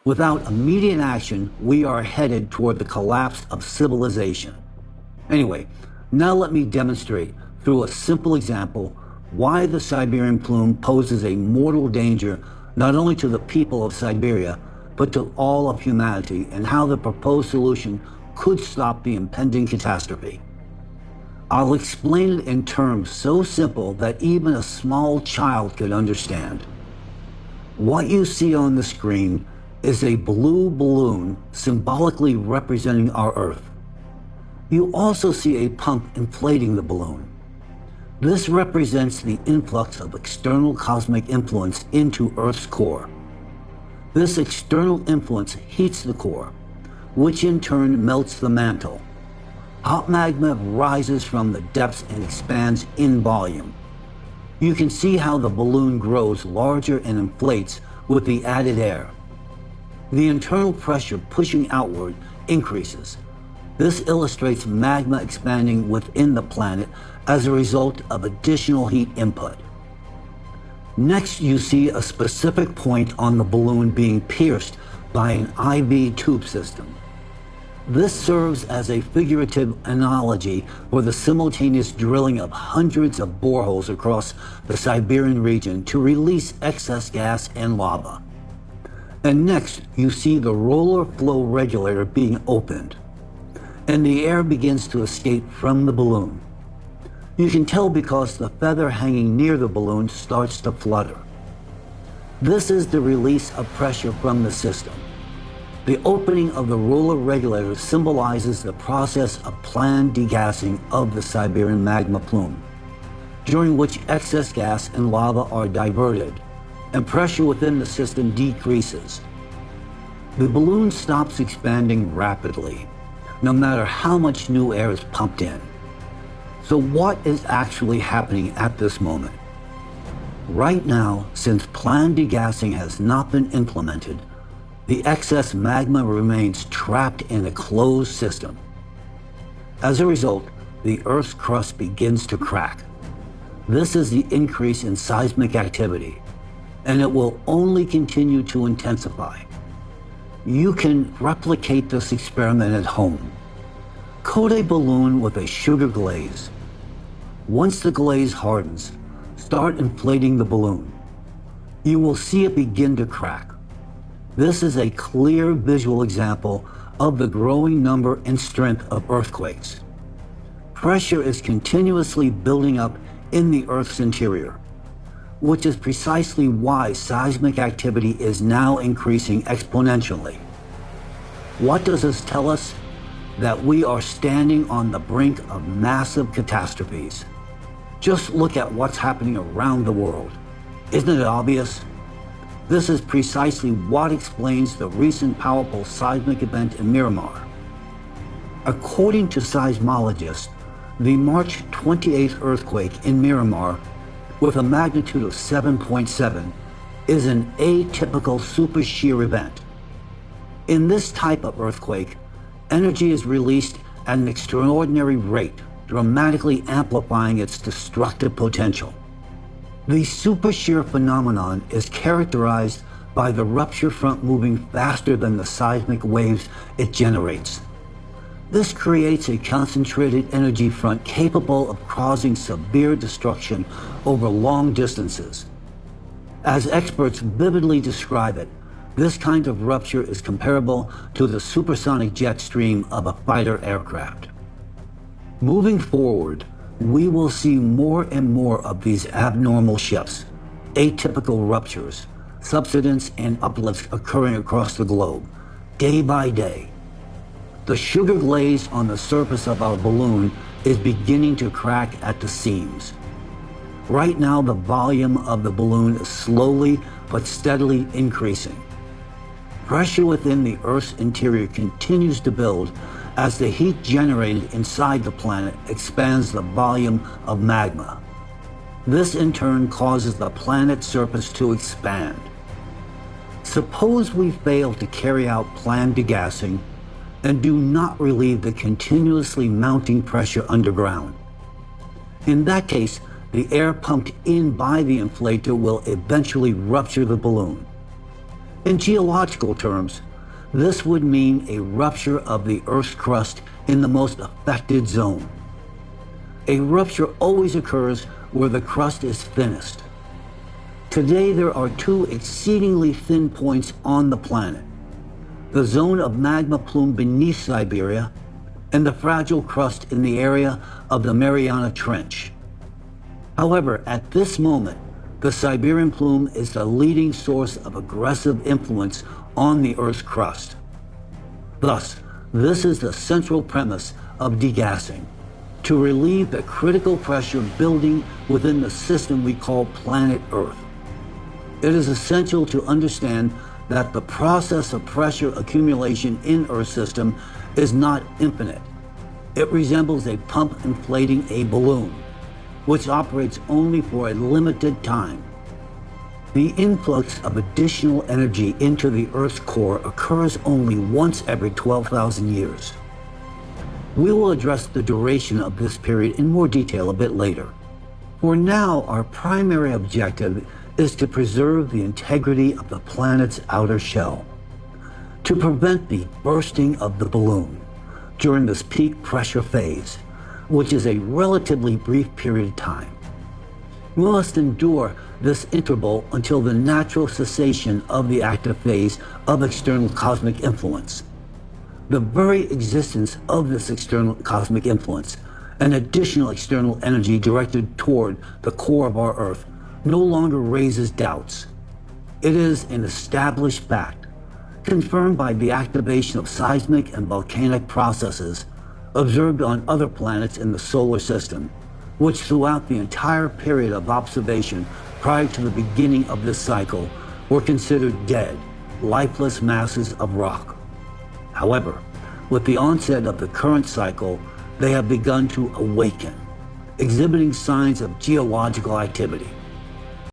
Without immediate action, we are headed toward the collapse of civilization. Anyway, now let me demonstrate through a simple example why the Siberian plume poses a mortal danger not only to the people of Siberia, but to all of humanity, and how the proposed solution could stop the impending catastrophe. I'll explain it in terms so simple that even a small child could understand. What you see on the screen is a blue balloon symbolically representing our Earth. You also see a pump inflating the balloon. This represents the influx of external cosmic influence into Earth's core. This external influence heats the core, which in turn melts the mantle. Hot magma rises from the depths and expands in volume. You can see how the balloon grows larger and inflates with the added air. The internal pressure pushing outward increases. This illustrates magma expanding within the planet as a result of additional heat input. Next, you see a specific point on the balloon being pierced by an IV tube system. This serves as a figurative analogy for the simultaneous drilling of hundreds of boreholes across the Siberian region to release excess gas and lava. And next, you see the roller flow regulator being opened, and the air begins to escape from the balloon. You can tell because the feather hanging near the balloon starts to flutter. This is the release of pressure from the system. The opening of the roller regulator symbolizes the process of planned degassing of the Siberian magma plume, during which excess gas and lava are diverted, and pressure within the system decreases. The balloon stops expanding rapidly, no matter how much new air is pumped in. So what is actually happening at this moment? Right now, since planned degassing has not been implemented, the excess magma remains trapped in a closed system. As a result, the Earth's crust begins to crack. This is the increase in seismic activity, and it will only continue to intensify. You can replicate this experiment at home. Coat a balloon with a sugar glaze. Once the glaze hardens, start inflating the balloon. You will see it begin to crack. This is a clear visual example of the growing number and strength of earthquakes. Pressure is continuously building up in the Earth's interior, which is precisely why seismic activity is now increasing exponentially. What does this tell us? That we are standing on the brink of massive catastrophes. Just look at what's happening around the world. Isn't it obvious? This is precisely what explains the recent powerful seismic event in Myanmar. According to seismologists, the March 28th earthquake in Myanmar, with a magnitude of 7.7, is an atypical super shear event. In this type of earthquake, energy is released at an extraordinary rate, dramatically amplifying its destructive potential. The super shear phenomenon is characterized by the rupture front moving faster than the seismic waves it generates. This creates a concentrated energy front capable of causing severe destruction over long distances. As experts vividly describe it, this kind of rupture is comparable to the supersonic jet stream of a fighter aircraft. Moving forward, we will see more and more of these abnormal shifts, atypical ruptures, subsidence and uplifts occurring across the globe, day by day. The sugar glaze on the surface of our balloon is beginning to crack at the seams. Right now, the volume of the balloon is slowly but steadily increasing. Pressure within the Earth's interior continues to build as the heat generated inside the planet expands the volume of magma. This in turn causes the planet's surface to expand. Suppose we fail to carry out planned degassing and do not relieve the continuously mounting pressure underground. In that case, the air pumped in by the inflator will eventually rupture the balloon. In geological terms, this would mean a rupture of the Earth's crust in the most affected zone. A rupture always occurs where the crust is thinnest. Today there are two exceedingly thin points on the planet: the zone of magma plume beneath Siberia and the fragile crust in the area of the Mariana Trench. However, at this moment, the Siberian plume is the leading source of aggressive influence on the Earth's crust. Thus, this is the central premise of degassing, to relieve the critical pressure building within the system we call planet Earth. It is essential to understand that the process of pressure accumulation in Earth's system is not infinite. It resembles a pump inflating a balloon, which operates only for a limited time. The influx of additional energy into the Earth's core occurs only once every 12,000 years. We will address the duration of this period in more detail a bit later. For now, our primary objective is to preserve the integrity of the planet's outer shell, to prevent the bursting of the balloon during this peak pressure phase, which is a relatively brief period of time. We must endure this interval until the natural cessation of the active phase of external cosmic influence. The very existence of this external cosmic influence, an additional external energy directed toward the core of our Earth, no longer raises doubts. It is an established fact, confirmed by the activation of seismic and volcanic processes observed on other planets in the solar system, which throughout the entire period of observation prior to the beginning of this cycle were considered dead, lifeless masses of rock. However, with the onset of the current cycle, they have begun to awaken, exhibiting signs of geological activity.